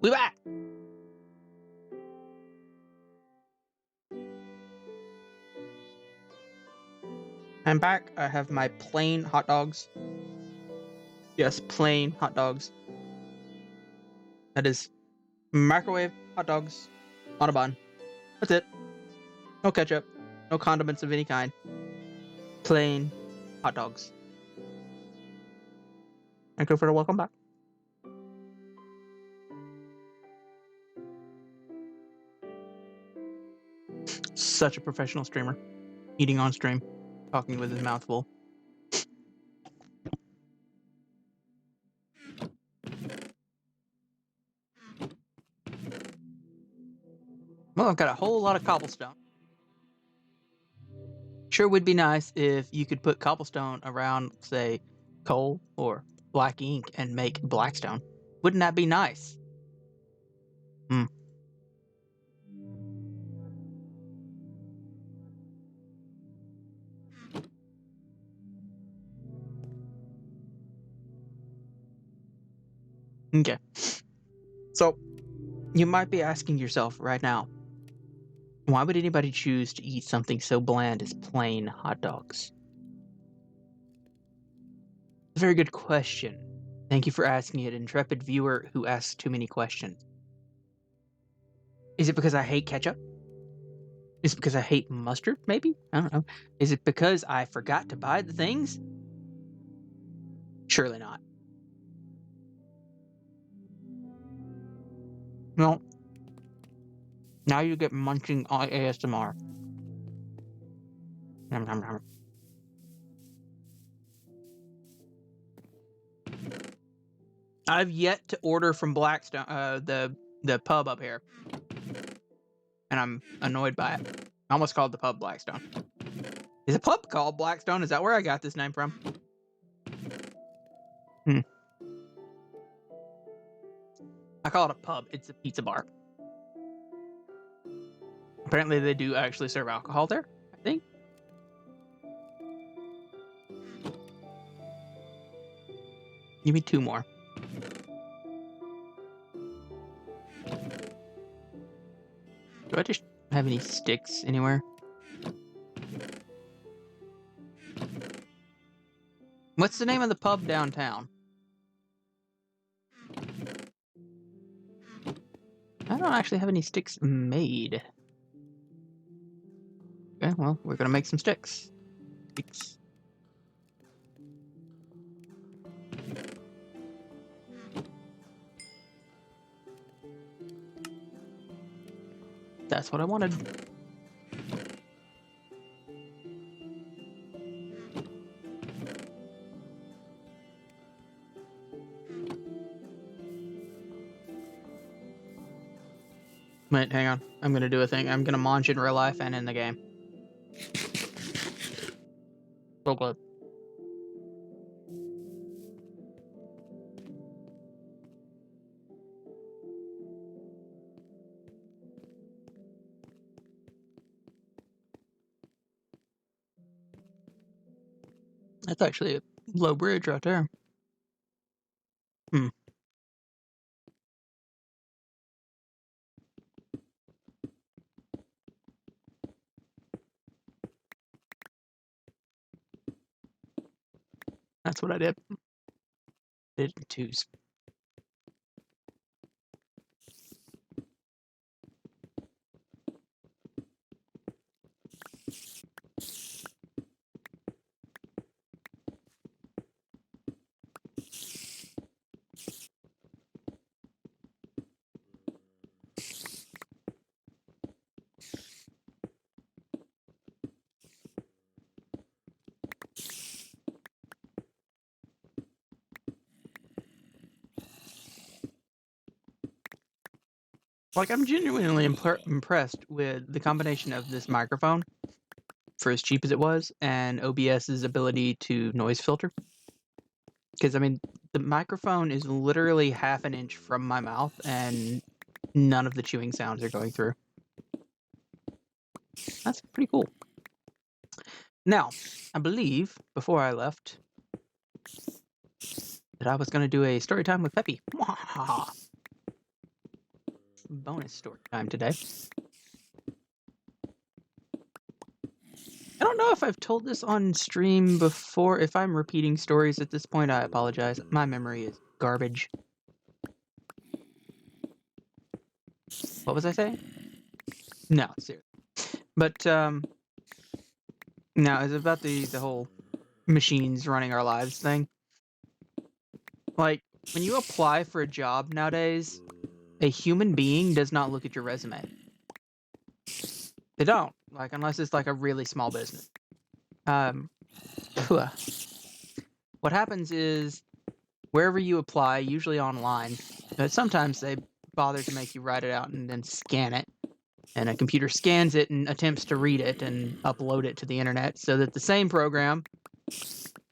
We back! I'm back. I have my plain hot dogs. Yes, plain hot dogs. That is microwave hot dogs on a bun. That's it. No ketchup. No condiments of any kind. Plain hot dogs. Thank you for the welcome back. Such a professional streamer. Eating on stream. Talking with his mouth full. Well, I've got a whole lot of cobblestone. Sure would be nice if you could put cobblestone around, say, coal or black ink and make Blackstone. Wouldn't that be nice? Hmm. Okay. So, you might be asking yourself right now, why would anybody choose to eat something so bland as plain hot dogs? A very good question. Thank you for asking it, intrepid viewer who asks too many questions. Is it because I hate ketchup? Is it because I hate mustard, maybe? I don't know. Is it because I forgot to buy the things? Surely not. No. Now you get munching ASMR. Nom, nom, nom. I've yet to order from Blackstone, the pub up here, and I'm annoyed by it. I almost called the pub Blackstone. Is a pub called Blackstone? Is that where I got this name from? I call it a pub. It's a pizza bar. Apparently, they do actually serve alcohol there, I think. Give me 2 more. Do I just have any sticks anywhere? What's the name of the pub downtown? I don't actually have any sticks made. Okay, well, we're gonna make some sticks. Sticks. That's what I wanted. Wait, hang on. I'm gonna do a thing. I'm gonna munch in real life and in the game. So good. That's actually a low bridge right there. Hmm. That's what I did. Did it in twos. Like, I'm genuinely impressed with the combination of this microphone, for as cheap as it was, and OBS's ability to noise filter. Because, I mean, the microphone is literally half an inch from my mouth, and none of the chewing sounds are going through. That's pretty cool. Now, I believe, before I left, that I was going to do a story time with Peppy. bonus story time today. I don't know if I've told this on stream before. If I'm repeating stories at this point, I apologize. My memory is garbage. What was I saying? No, seriously. But now it's about the whole machines running our lives thing. Like, when you apply for a job nowadays, a human being does not look at your resume. They don't, like, unless it's like a really small business. What happens is, wherever you apply, usually online, but sometimes they bother to make you write it out and then scan it. And a computer scans it and attempts to read it and upload it to the internet so that the same program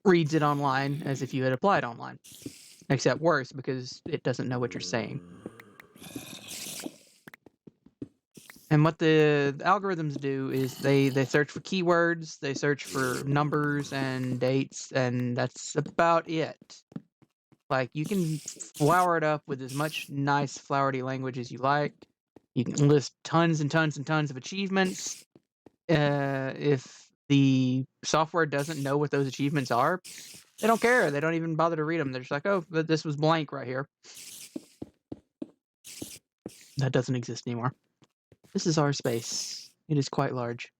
reads it online as if you had applied online. Except worse, because it doesn't know what you're saying. And what the algorithms do is they search for keywords, they search for numbers and dates, and that's about it. Like, you can flower it up with as much nice flowery language as you like. You can list tons and tons and tons of achievements. If the software doesn't know what those achievements are, they don't care. They don't even bother to read them. They're just like, oh, but this was blank right here. That doesn't exist anymore. This is our space. It is quite large.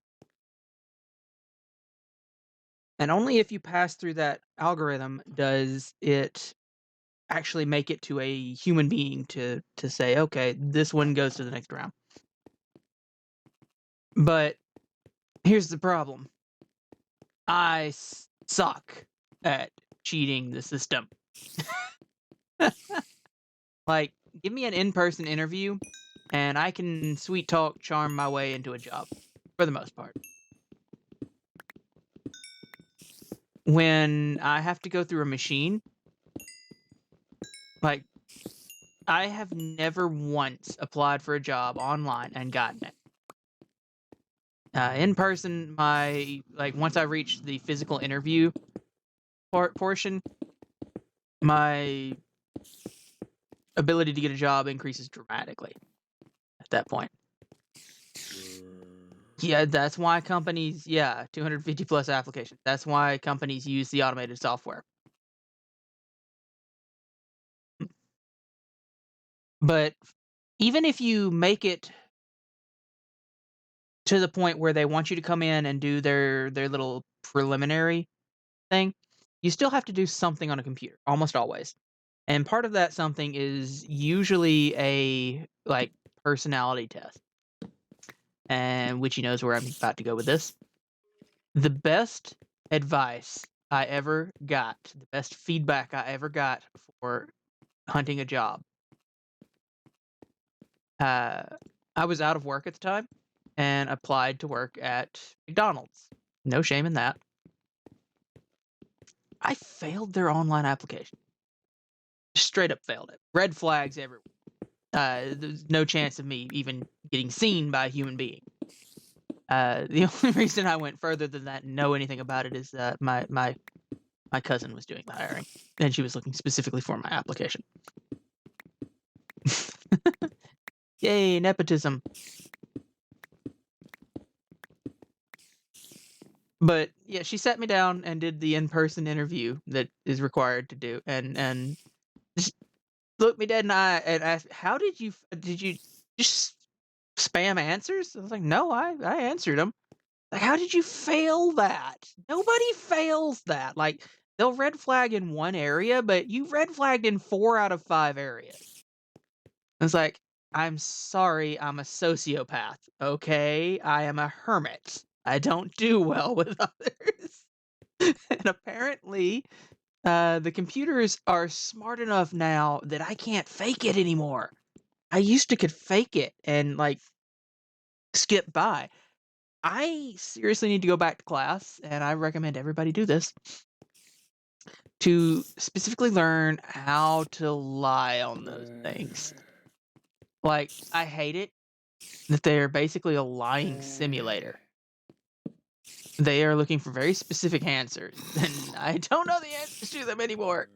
And only if you pass through that algorithm does it actually make it to a human being to say, okay, this one goes to the next round. But here's the problem. I suck at cheating the system. Like, give me an in-person interview, and I can sweet talk charm my way into a job, for the most part. When I have to go through a machine, like, I have never once applied for a job online and gotten it. In person, once I reach the physical interview portion, my ability to get a job increases dramatically at that point. Yeah, that's why companies, 250 plus applications. That's why companies use the automated software. But even if you make it to the point where they want you to come in and do their little preliminary thing, you still have to do something on a computer, almost always. And part of that something is usually a personality test. And Witchy knows where I'm about to go with this. The best advice I ever got, the best feedback I ever got for hunting a job. I was out of work at the time and applied to work at McDonald's. No shame in that. I failed their online application. Straight up failed it. Red flags everywhere. There's no chance of me even getting seen by a human being. The only reason I went further than that and know anything about it is that my cousin was doing the hiring, and she was looking specifically for my application. Yay, nepotism. But yeah, she sat me down and did the in-person interview that is required to do, and just looked me dead in the eye and asked, "How did you just spam answers?" I was like, "No, I answered them." Like, how did you fail that? Nobody fails that. Like, they'll red flag in one area, but you red flagged in 4 out of 5 areas. It's like, I'm sorry, I'm a sociopath, okay? I am a hermit. I don't do well with others. And apparently, the computers are smart enough now that I can't fake it anymore. I used to could fake it and, skip by. I seriously need to go back to class, and I recommend everybody do this, to specifically learn how to lie on those things. Like, I hate it that they're basically a lying simulator. They are looking for very specific answers, and I don't know the answers to them anymore.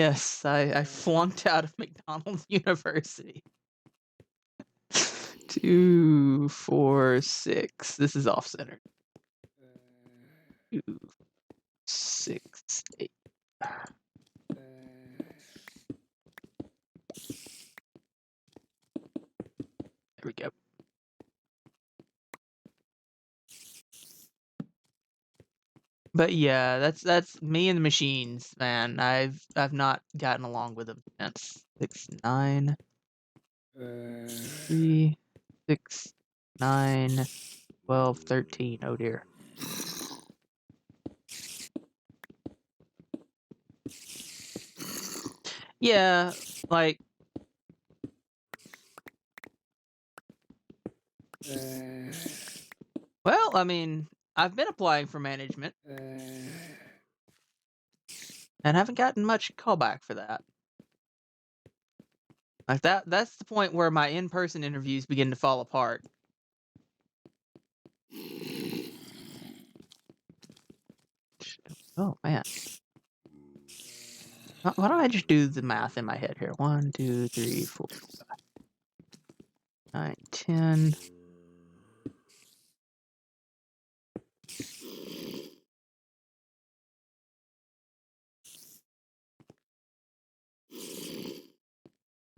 Yes, I flunked out of McDonald's University. 2, 4, 6. This is off center. 2, 6, 8. There we go. But yeah, that's me and the machines, man. I've not gotten along with them since 6, 9, 3, 6, 9, 12, 13. Oh dear. Yeah, like well, I mean, I've been applying for management and haven't gotten much callback for that. Like that's the point where my in-person interviews begin to fall apart. Oh man. Why don't I just do the math in my head here? 1, 2, 3, 4, 5, 9, 10.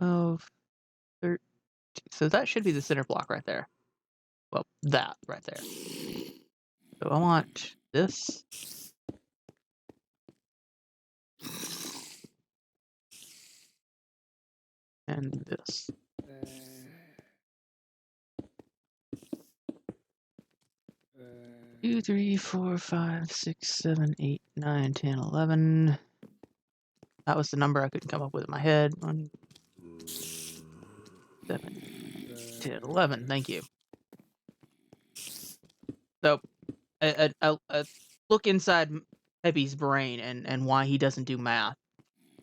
Oh, 13. So that should be the center block right there. Well, that right there. So I want this. And this. 2, 3, 4, 5, 6, 7, 8, 9, 10, 11. That was the number I couldn't come up with in my head. 1, 7, 10, 11. Thank you. So, a look inside Pepe's brain and why he doesn't do math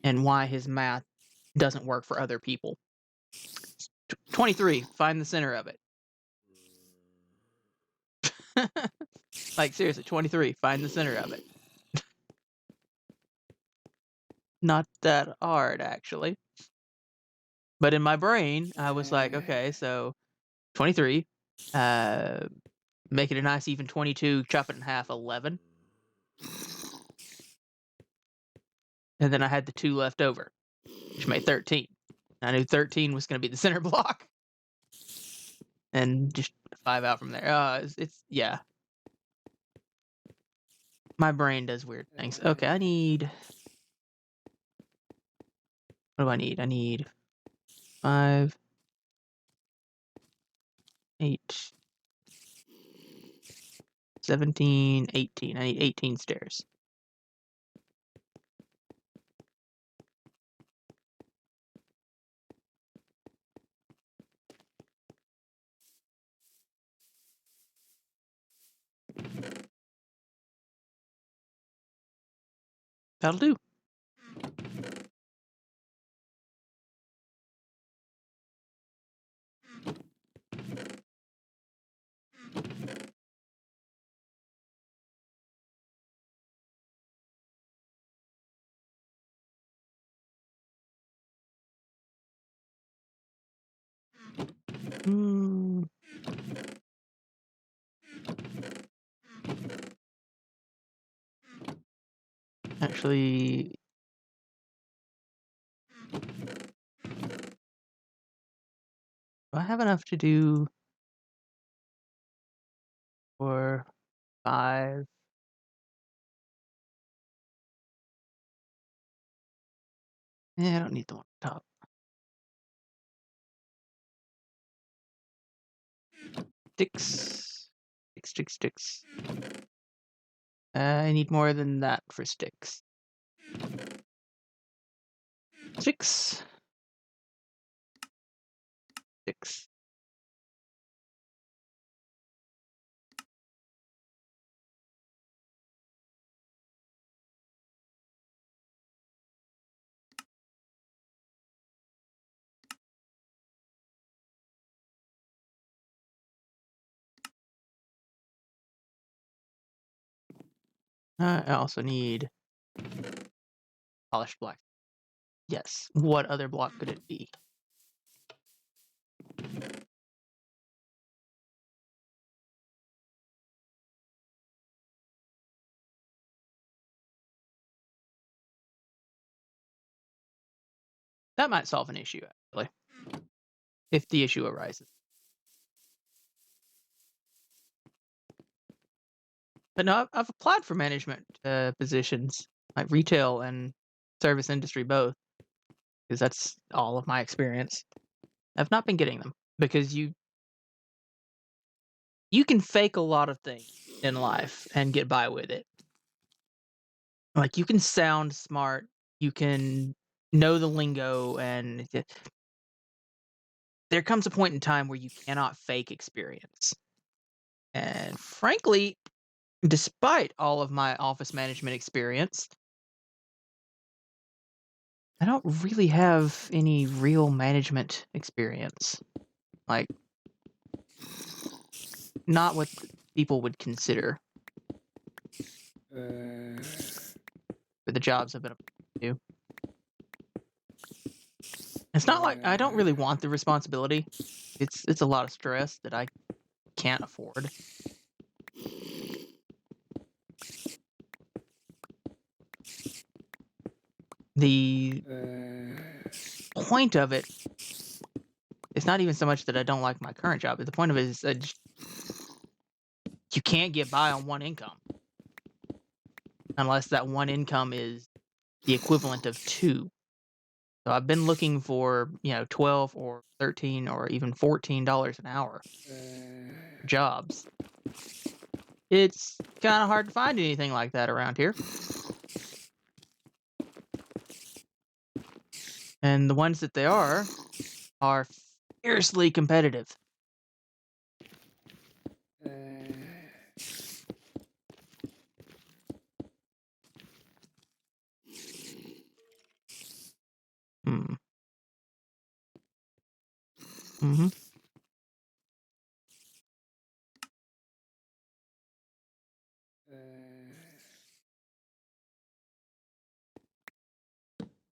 and why his math doesn't work for other people. 23. Find the center of it. Like seriously, 23. Find the center of it. Not that hard, actually. But in my brain, I was like, okay, so 23. Make it a nice even 22. Chop it in half, 11. And then I had the 2 left over, which made 13. I knew 13 was going to be the center block. And just 5 out from there. It's yeah. My brain does weird things. Okay, I need... What do I need? I need 5, 8, 17, 18. I need 18 stairs. That'll do. Hmm. Actually... Do I have enough to do 4, 5? Yeah, I don't need the one on top. Sticks. Sticks. I need more than that for sticks. 6. 6. I also need polished black. Yes. What other block could it be? That might solve an issue, actually, if the issue arises. But no, I've applied for management positions, like retail and service industry both, because that's all of my experience. I've not been getting them because you can fake a lot of things in life and get by with it. Like you can sound smart, you can know the lingo, and there comes a point in time where you cannot fake experience. And frankly, despite all of my office management experience, I don't really have any real management experience. Like, not what people would consider for the jobs I've been able to do. It's not like I don't really want the responsibility. It's a lot of stress that I can't afford. The point of it is not even so much that I don't like my current job. The point of it is that you can't get by on one income unless that one income is the equivalent of two. So I've been looking for, $12 or $13 or even $14 an hour for jobs. It's kind of hard to find anything like that around here. And the ones that they are fiercely competitive. Hmm. Mm-hmm.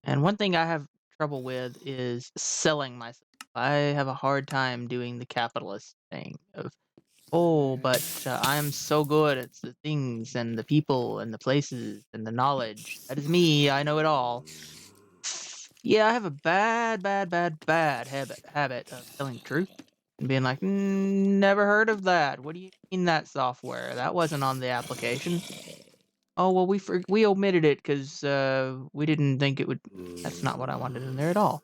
And one thing I have trouble with is selling myself. I have a hard time doing the capitalist thing of, oh, but I'm so good at the things and the people and the places and the knowledge. That is me. I know it all. Yeah, I have a bad habit of telling the truth and being like, never heard of that. What do you mean that software? That wasn't on the application. Oh, well, we omitted it because we didn't think it would. That's not what I wanted in there at all.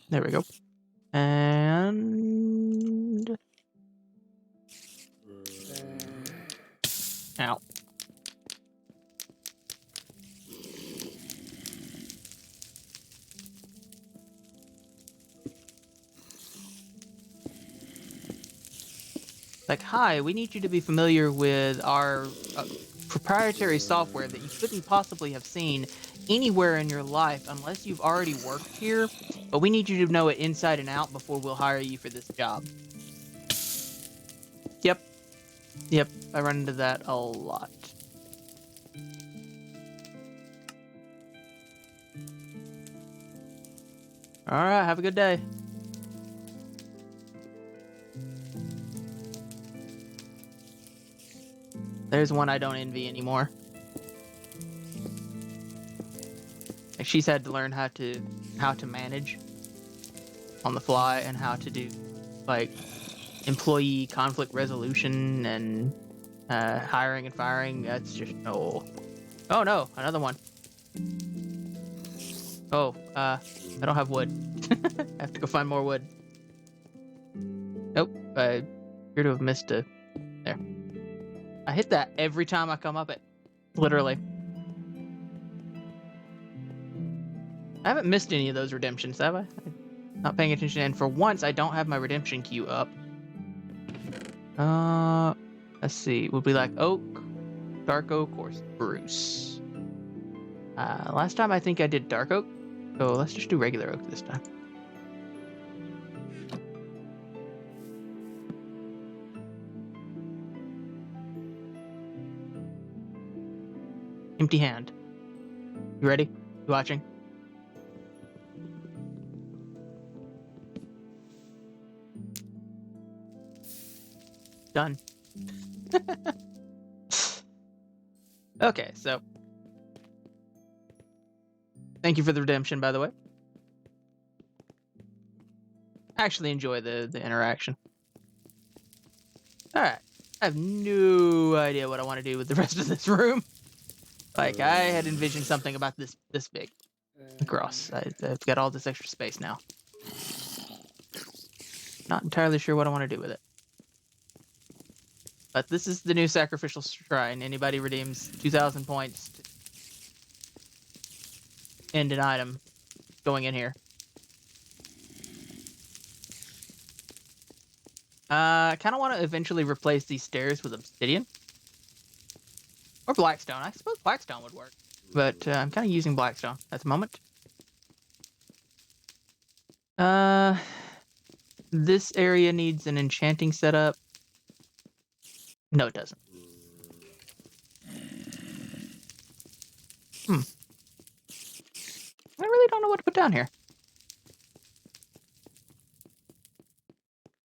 There we go. And ow. Like, hi, we need you to be familiar with our proprietary software that you couldn't possibly have seen anywhere in your life unless you've already worked here, but we need you to know it inside and out before we'll hire you for this job. Yep, I run into that a lot. Alright, have a good day. There's one I don't envy anymore. Like, she's had to learn how to manage on the fly and how to do, like, employee conflict resolution and hiring and firing. That's just no. Oh no, another one. Oh, I don't have wood. I have to go find more wood. Nope, I appear to have missed a. There. I hit that every time I come up it. Literally. I haven't missed any of those redemptions, have I? I'm not paying attention, and for once, I don't have my redemption queue up. Let's see. Would we like oak, dark oak, or spruce? Last time I think I did dark oak, so let's just do regular oak this time. Empty hand. You ready? You watching? Done. Okay, so thank you for the redemption, by the way. I actually enjoy the interaction. All right, I have no idea what I want to do with the rest of this room. Like I had envisioned something about this big. Gross. I've got all this extra space now. Not entirely sure what I want to do with it. But this is the new sacrificial shrine. Anybody redeems 2,000 points to end an item going in here. I kind of want to eventually replace these stairs with obsidian. Or Blackstone. I suppose Blackstone would work. But I'm kind of using Blackstone at the moment. This area needs an enchanting setup. No, it doesn't. I really don't know what to put down here.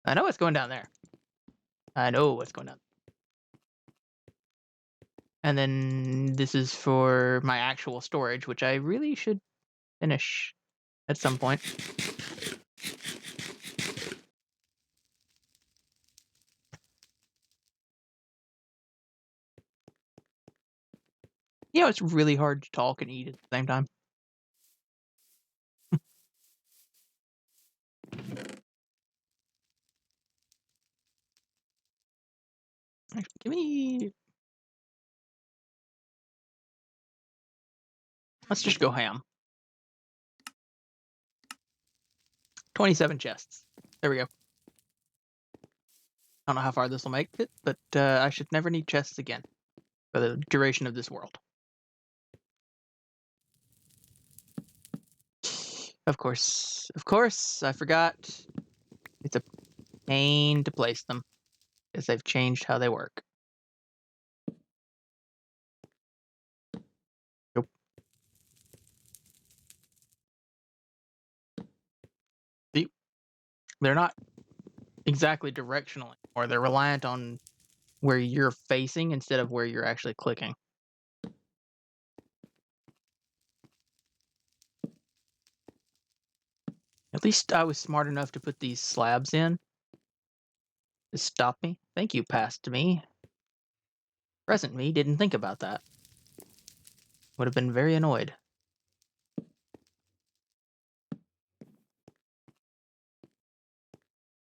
I know what's going down there. I know what's going on. And then this is for my actual storage, which I really should finish at some point. You know, it's really hard to talk and eat at the same time. Give me... Let's just go ham. 27 chests. There we go. I don't know how far this will make it, but I should never need chests again for the duration of this world. Of course, I forgot. It's a pain to place them because they've changed how they work. Nope. See, they're not exactly directional anymore. They're reliant on where you're facing instead of where you're actually clicking. At least I was smart enough to put these slabs in to stop me. Thank you, past me. Present me didn't think about that. Would have been very annoyed.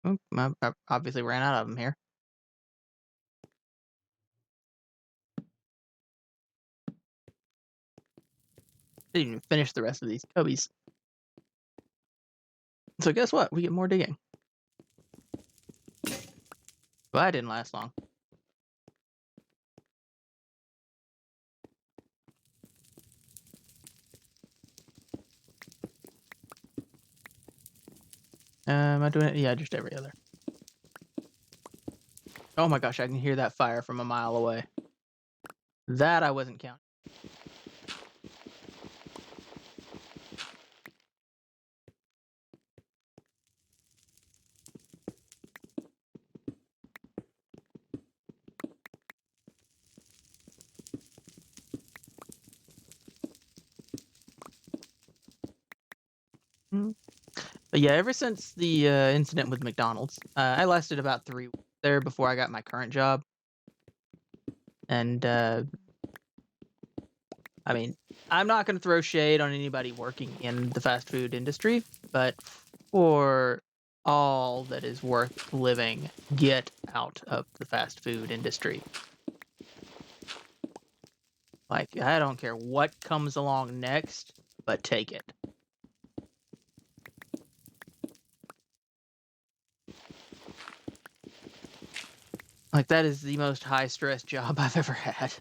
I obviously ran out of them here. Didn't even finish the rest of these cubbies. So guess what? We get more digging. But that didn't last long. Am I doing it? Yeah, just every other. Oh my gosh, I can hear that fire from a mile away. That I wasn't counting. But yeah, ever since the incident with McDonald's, I lasted about 3 weeks there before I got my current job. And I mean, I'm not going to throw shade on anybody working in the fast food industry, but for all that is worth living, get out of the fast food industry. Like, I don't care what comes along next, but take it. Like, that is the most high-stress job I've ever had.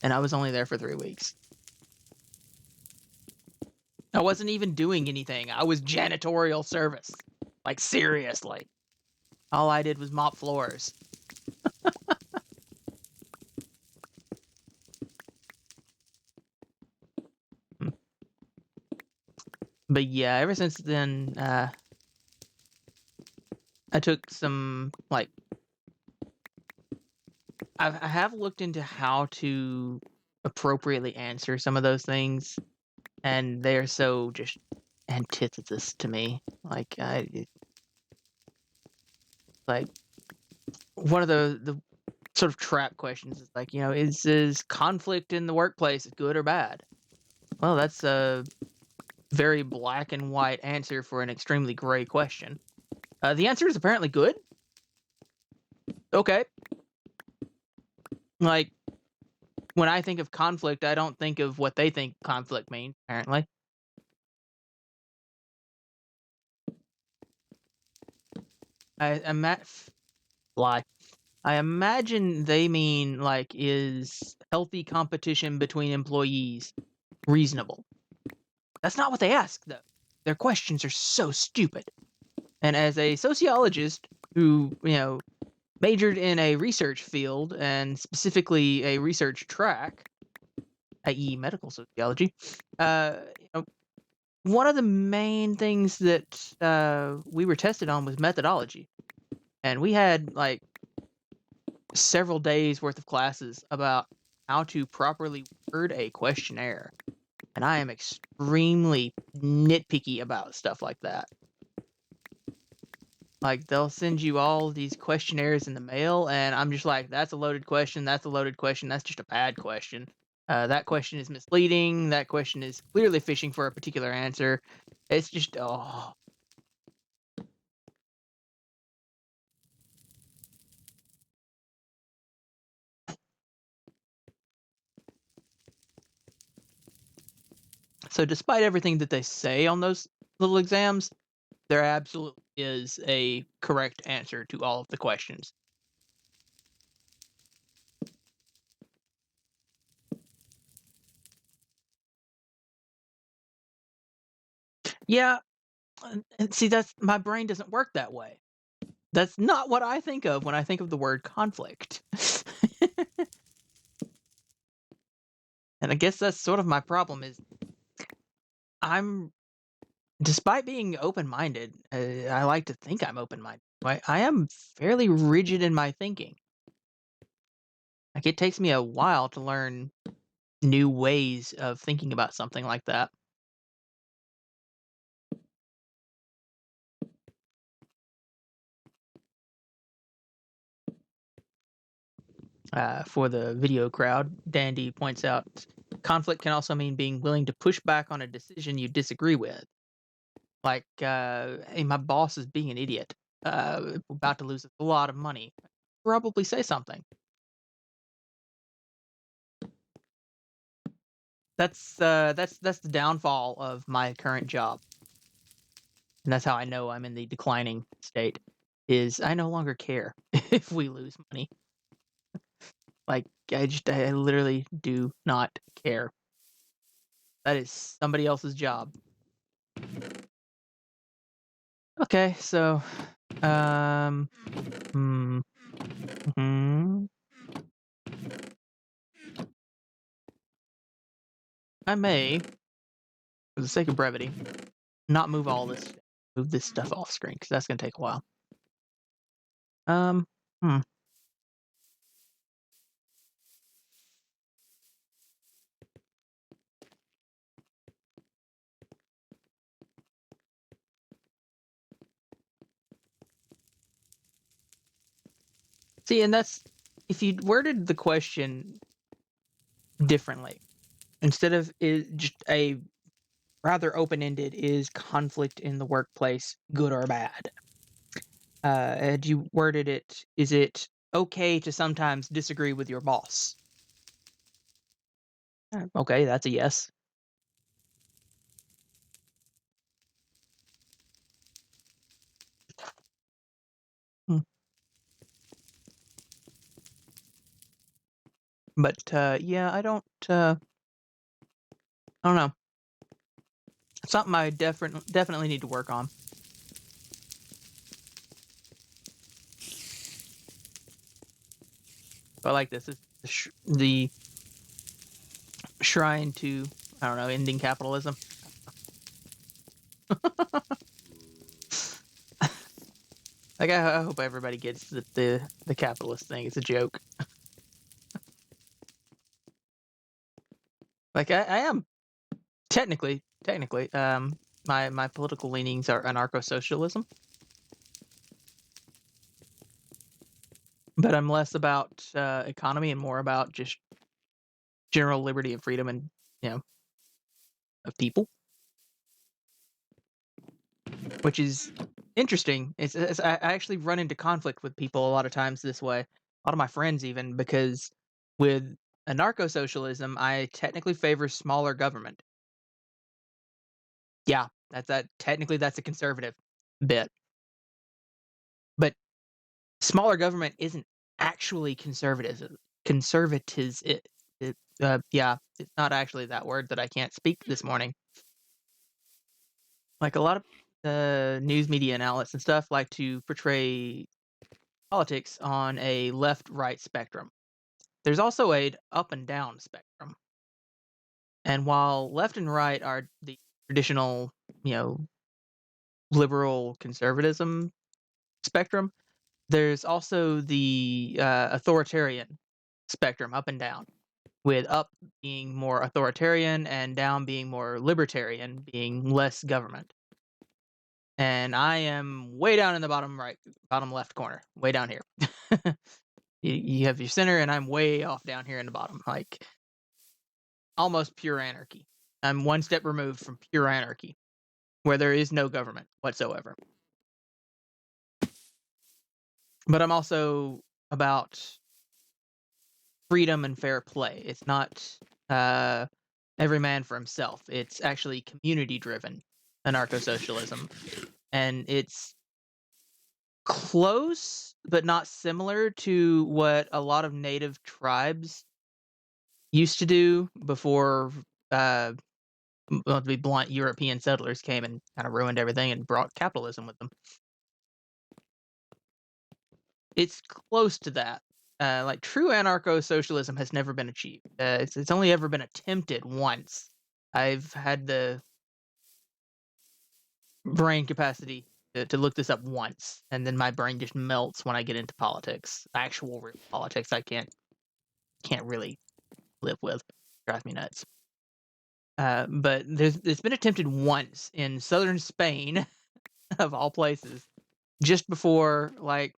And I was only there for 3 weeks. I wasn't even doing anything. I was janitorial service. Like, seriously. All I did was mop floors. But yeah, ever since then, I took some, like, I have looked into how to appropriately answer some of those things, and they're so just antithesis to me. Like, like one of the sort of trap questions is like, is conflict in the workplace good or bad? Well, that's a very black and white answer for an extremely gray question. The answer is apparently good. Okay. Like, when I think of conflict, I don't think of what they think conflict means, apparently. Lie. I imagine they mean, like, is healthy competition between employees reasonable? That's not what they ask, though. Their questions are so stupid. And as a sociologist who, majored in a research field and specifically a research track, i.e., medical sociology, one of the main things that we were tested on was methodology. And we had like several days worth of classes about how to properly word a questionnaire. And I am extremely nitpicky about stuff like that. Like, they'll send you all these questionnaires in the mail, and I'm just like, that's a loaded question, that's a loaded question, that's just a bad question. That question is misleading, that question is clearly fishing for a particular answer. It's just, oh. So despite everything that they say on those little exams, there absolutely is a correct answer to all of the questions. Yeah, and see, that's my brain doesn't work that way. That's not what I think of when I think of the word conflict. And I guess that's sort of my problem is I'm, despite being open-minded, I like to think I'm open-minded. I am fairly rigid in my thinking. Like, it takes me a while to learn new ways of thinking about something like that. For the video crowd, Dandy points out conflict can also mean being willing to push back on a decision you disagree with. Like, hey, my boss is being an idiot. About to lose a lot of money. Probably say something. That's the downfall of my current job, and that's how I know I'm in the declining state. Is I no longer care if we lose money. Like, I literally do not care. That is somebody else's job. Okay, so, hmm, hmm. I may, for the sake of brevity, not move all this, move this stuff off screen because that's gonna take a while. Um, hmm. See, and that's if you worded the question differently, instead of just a rather open-ended, is conflict in the workplace good or bad? Had you worded it, is it okay to sometimes disagree with your boss? Okay, that's a yes. Hmm. But yeah, I don't know. It's something I definitely need to work on. But like this is the shrine to, I don't know, ending capitalism. Like, I hope everybody gets the capitalist thing. It's a joke. Like, I am technically, my political leanings are anarcho-socialism, but I'm less about economy and more about just general liberty and freedom and, you know, of people, which is interesting. I actually run into conflict with people a lot of times this way. A lot of my friends even, because with anarcho-socialism, I technically favor smaller government. Yeah, technically that's a conservative bit. But smaller government isn't actually conservatism. Yeah, it's not actually that word that I can't speak this morning. Like a lot of news media and outlets and stuff like to portray politics on a left-right spectrum. There's also a up and down spectrum. And while left and right are the traditional, you know, liberal conservatism spectrum, there's also the authoritarian spectrum, up and down, with up being more authoritarian and down being more libertarian, being less government. And I am way down in the bottom left corner, way down here. You have your center, and I'm way off down here in the bottom, like almost pure anarchy. I'm one step removed from pure anarchy, where there is no government whatsoever. But I'm also about freedom and fair play. It's not every man for himself. It's actually community-driven anarcho-socialism, and it's close but not similar to what a lot of native tribes used to do before, well, to be blunt, European settlers came and kind of ruined everything and brought capitalism with them. It's close to that. Like true anarcho-socialism has never been achieved. It's only ever been attempted once. I've had the brain capacity to look this up once, and then my brain just melts when I get into politics. Actual real politics, I can't really live with. Drives me nuts. But it's been attempted once in southern Spain, of all places, just before, like,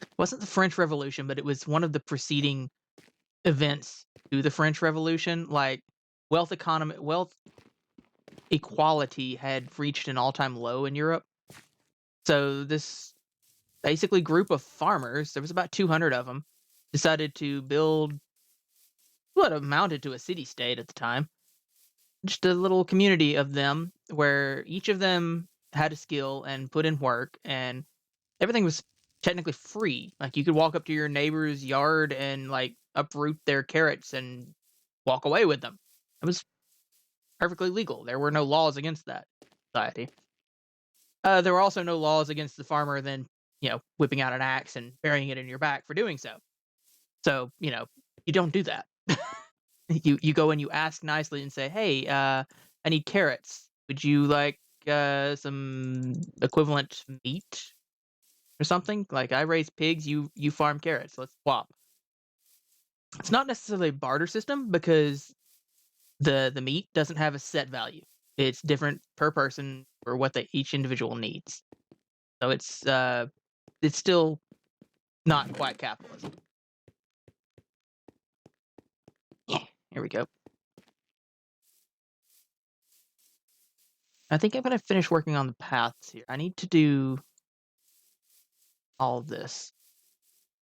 it wasn't the French Revolution, but it was one of the preceding events to the French Revolution. Like, wealth equality had reached an all-time low in Europe. So this basically group of farmers, there was about 200 of them, decided to build what amounted to a city-state at the time. Just a little community of them where each of them had a skill and put in work, and everything was technically free. Like, you could walk up to your neighbor's yard and, like, uproot their carrots and walk away with them. It was perfectly legal. There were no laws against that society. There were also no laws against the farmer then, whipping out an axe and burying it in your back for doing so. So, you don't do that. You go and you ask nicely and say, "Hey, I need carrots. Would you like some equivalent meat or something? Like, I raise pigs, you farm carrots. Let's swap." It's not necessarily a barter system because the meat doesn't have a set value. It's different per person for what each individual needs. So it's still not quite capitalism. Yeah, here we go. I think I'm gonna finish working on the paths here. I need to do all of this.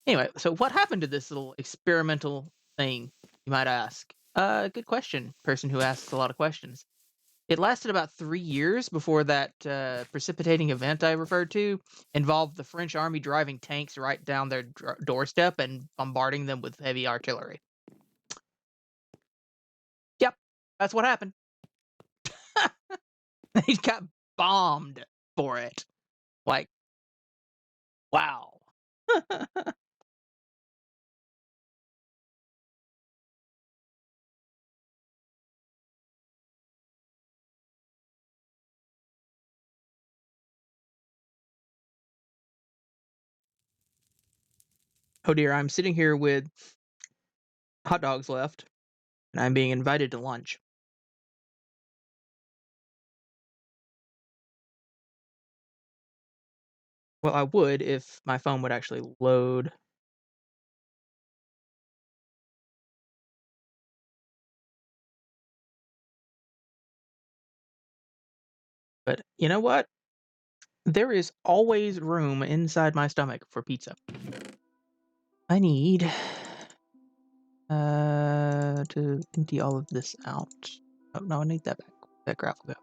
Anyway, so what happened to this little experimental thing, you might ask? Good question, person who asks a lot of questions. It lasted about 3 years before that precipitating event I referred to involved the French army driving tanks right down their doorstep and bombarding them with heavy artillery. Yep, that's what happened. They got bombed for it. Like, wow. Oh dear, I'm sitting here with hot dogs left, and I'm being invited to lunch. Well, I would if my phone would actually load. But you know what? There is always room inside my stomach for pizza. I need to empty all of this out. Oh no, I need that back. That gravel go.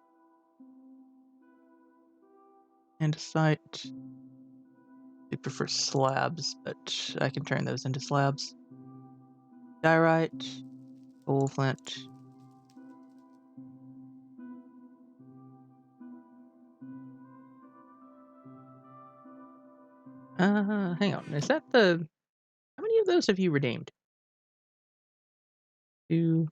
Andesite. I prefer slabs, but I can turn those into slabs. Diorite, coal flint. Hang on. Is that the? How many of those have you redeemed? Two.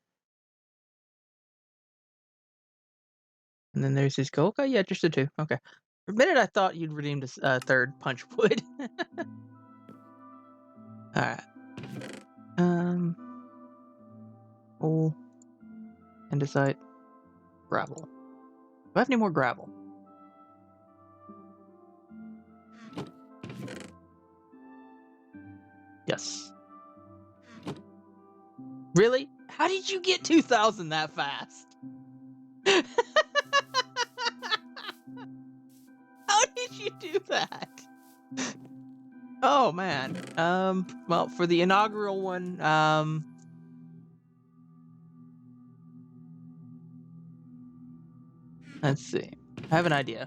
And then there's his coal. Okay, yeah, just the two. Okay. For a minute, I thought you'd redeemed a third punch wood. All right. Coal, andesite, gravel. Do I have any more gravel? Yes. Really? How did you get 2,000 that fast? How did you do that? Oh man. Well, for the inaugural one, let's see. I have an idea.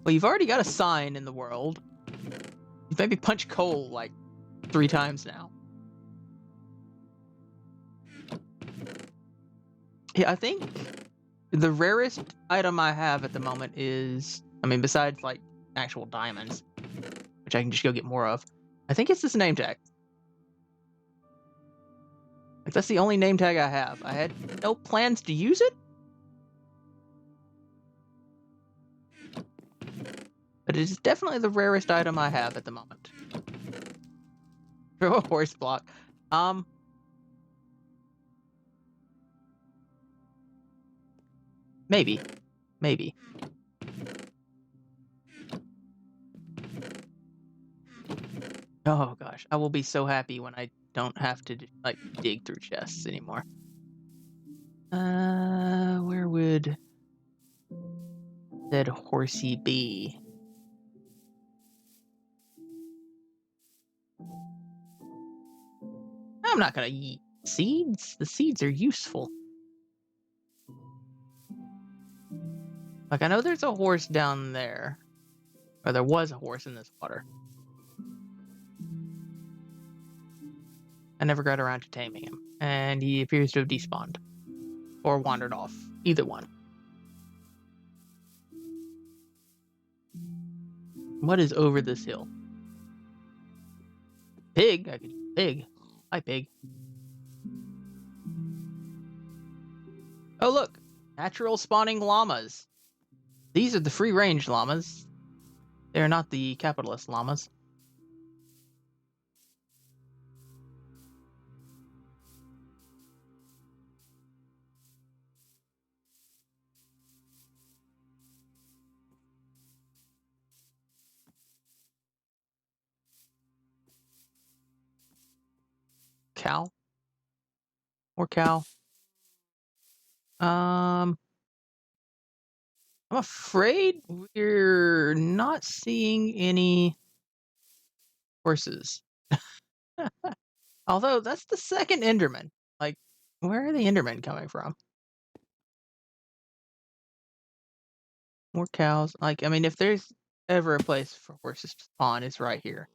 Well, you've already got a sign in the world. You've maybe punched coal like 3 times now. Yeah, I think the rarest item I have at the moment is, I mean, besides like actual diamonds, which I can just go get more of, I think it's this name tag. Like, that's the only name tag I have. I had no plans to use it, but it is definitely the rarest item I have at the moment. Throw a horse block. Maybe. Maybe. Oh gosh, I will be so happy when I don't have to like dig through chests anymore. Where would that horsey be? I'm not gonna eat seeds. The seeds are useful. Like, I know there's a horse down there. Or there was a horse in this water. I never got around to taming him. And he appears to have despawned. Or wandered off. Either one. What is over this hill? Pig? I could eat pig. Hi, pig. Oh, look! Natural spawning llamas. These are the free-range llamas. They are not the capitalist llamas. Cow? Or cow? I'm afraid we're not seeing any horses. Although, that's the second Enderman. Like, where are the Endermen coming from? More cows. Like, I mean, if there's ever a place for horses to spawn, it's right here.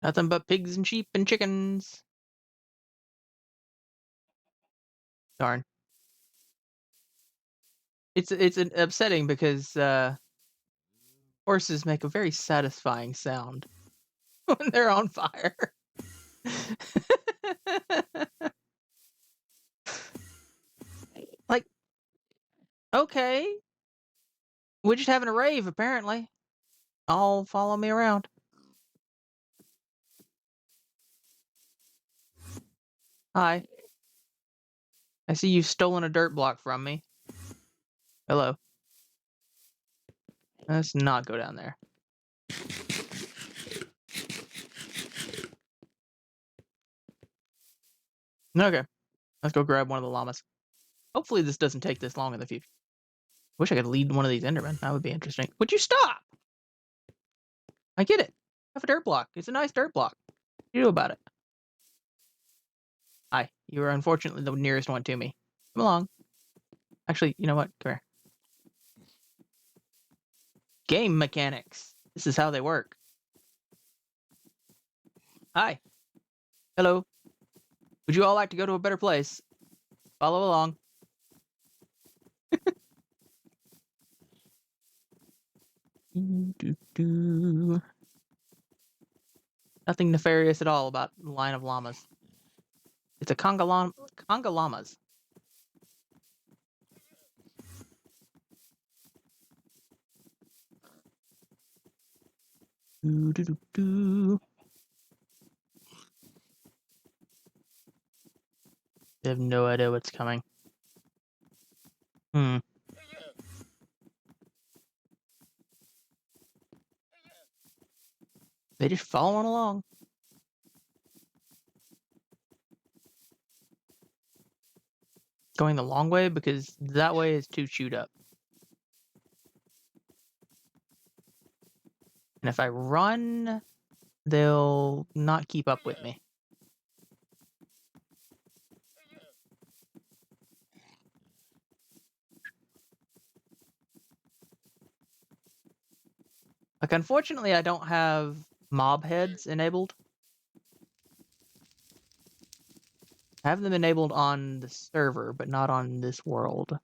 Nothing but pigs and sheep and chickens. Darn. It's upsetting because Horses make a very satisfying sound when they're on fire. Like, okay. We're just having a rave, apparently. All follow me around. Hi. I see you've stolen a dirt block from me. Hello. Let's not go down there. Okay. Let's go grab one of the llamas. Hopefully this doesn't take this long in the future. Wish I could lead one of these Endermen. That would be interesting. Would you stop? I get it. I have a dirt block. It's a nice dirt block. What do you do about it? Hi. You are unfortunately the nearest one to me. Come along. Actually, you know what? Come here. Game mechanics. This is how they work. Hi. Hello. Would you all like to go to a better place? Follow along. Nothing nefarious at all about the line of llamas. It's a conga llamas. I have no idea what's coming. They just following along. Going the long way because that way is too chewed up. And if I run, they'll not keep up with me. Like, unfortunately, I don't have mob heads enabled. I have them enabled on the server, but not on this world.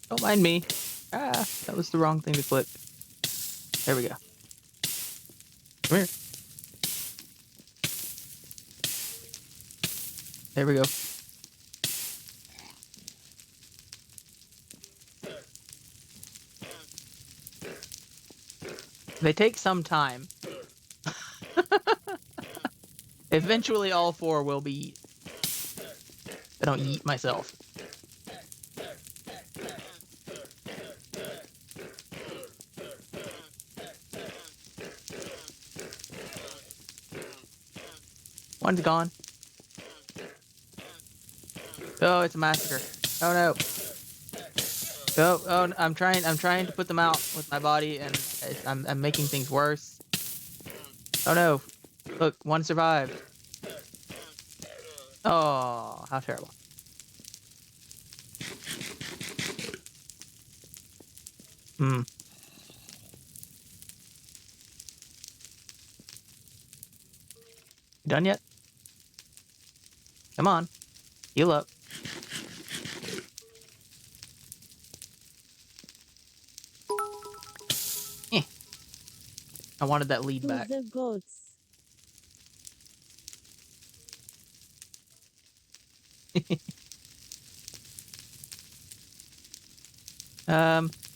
Don't mind me. Ah, that was the wrong thing to click. There we go. Come here. There we go. They take some time. Eventually all 4 will be eaten. I don't eat myself. One's gone. Oh, it's a massacre. Oh no. Oh, I'm trying to put them out with my body, and I'm making things worse. Oh no. Look, one survived. Oh, how terrible. Done yet? Come on. Heal up. I wanted that lead back. The goats.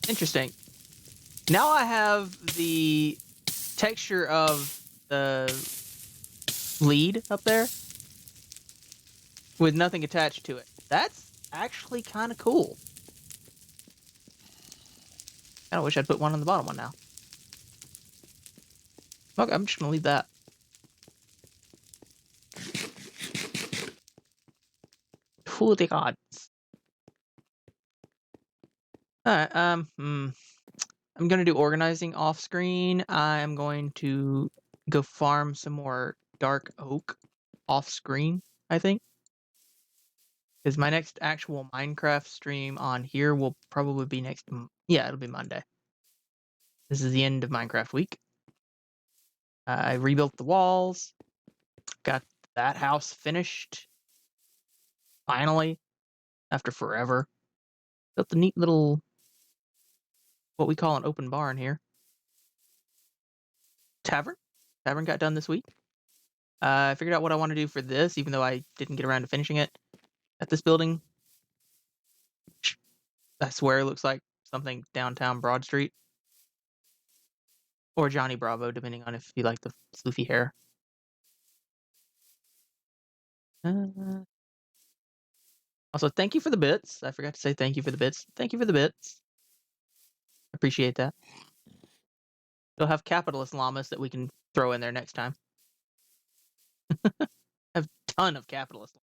Interesting. Now I have the texture of the lead up there with nothing attached to it. That's actually kind of cool. I wish I'd put one on the bottom one now. Okay, I'm just gonna leave that. To the gods. Alright, I'm gonna do organizing off screen. I am going to go farm some more dark oak off screen, I think. Because my next actual Minecraft stream on here will probably be yeah, it'll be Monday. This is the end of Minecraft week. I rebuilt the walls, got that house finished. Finally, after forever. Built a neat little, what we call an open barn here. Tavern. Tavern got done this week. I figured out what I want to do for this, even though I didn't get around to finishing it. At this building, I swear it looks like something downtown Broad Street. Or Johnny Bravo, depending on if you like the floofy hair. Also, thank you for the bits. I forgot to say thank you for the bits. Thank you for the bits. Appreciate that. We'll have capitalist llamas that we can throw in there next time. Have a ton of capitalist.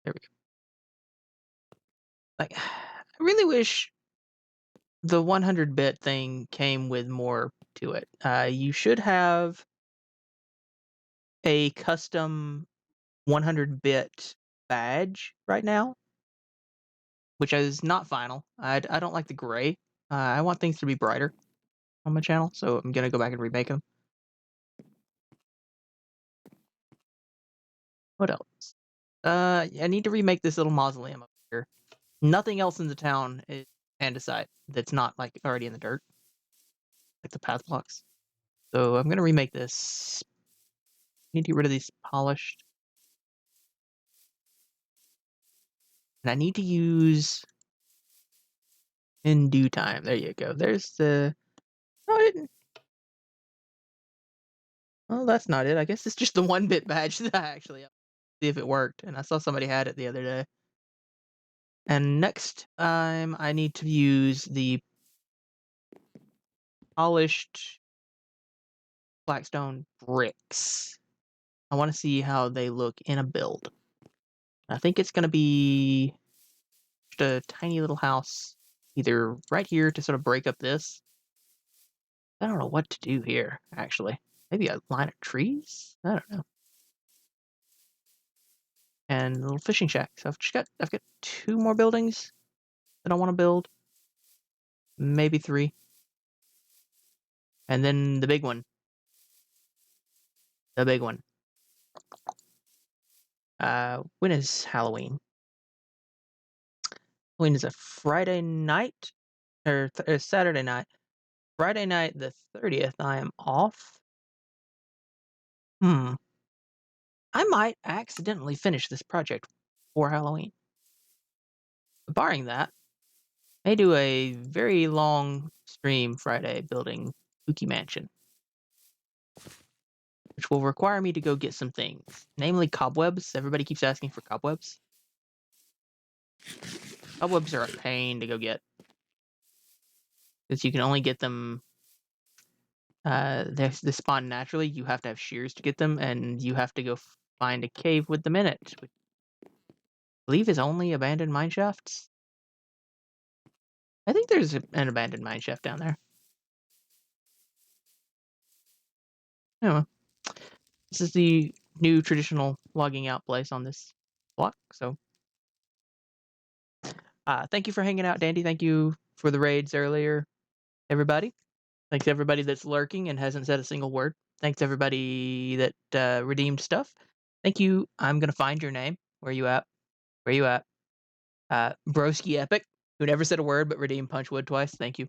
There we go. Like, I really wish the 100-bit thing came with more to it. You should have a custom 100-bit badge right now, which is not final. I don't like the gray. I want things to be brighter on my channel, so I'm gonna go back and remake them. What else? I need to remake this little mausoleum up here. Nothing else in the town is andesite that's not like already in the dirt, like the path blocks. So I'm gonna remake this. Need to get rid of these polished, and I need to use in due time. There you go. There's the. Oh, I didn't. Oh, that's not it. I guess it's just the 1-bit badge that I actually see if it worked. And I saw somebody had it the other day. And next time I need to use the polished Blackstone bricks. I want to see how they look in a build. I think it's going to be just a tiny little house, either right here to sort of break up this. I don't know what to do here, actually. Maybe a line of trees? I don't know. And a little fishing shack. So I've got 2 more buildings that I want to build. Maybe 3. And then the big one. The big one. When is Halloween? Halloween is a Friday night or Saturday night. Friday night, the 30th, I am off. I might accidentally finish this project for Halloween. Barring that, I do a very long stream Friday building Spooky Mansion, which will require me to go get some things, namely cobwebs. Everybody keeps asking for cobwebs. Cobwebs are a pain to go get, because you can only get them. They spawn naturally. You have to have shears to get them, and you have to go find a cave with them in it, which I believe is only abandoned mine shafts. I think there's an abandoned mine shaft down there. Anyway, this is the new traditional logging out place on this block. So, thank you for hanging out, Dandy. Thank you for the raids earlier, everybody. Thanks to everybody that's lurking and hasn't said a single word. Thanks to everybody that redeemed stuff. Thank you. I'm gonna find your name. Where you at? Where you at? Broski Epic, who never said a word but redeemed Punchwood twice. Thank you.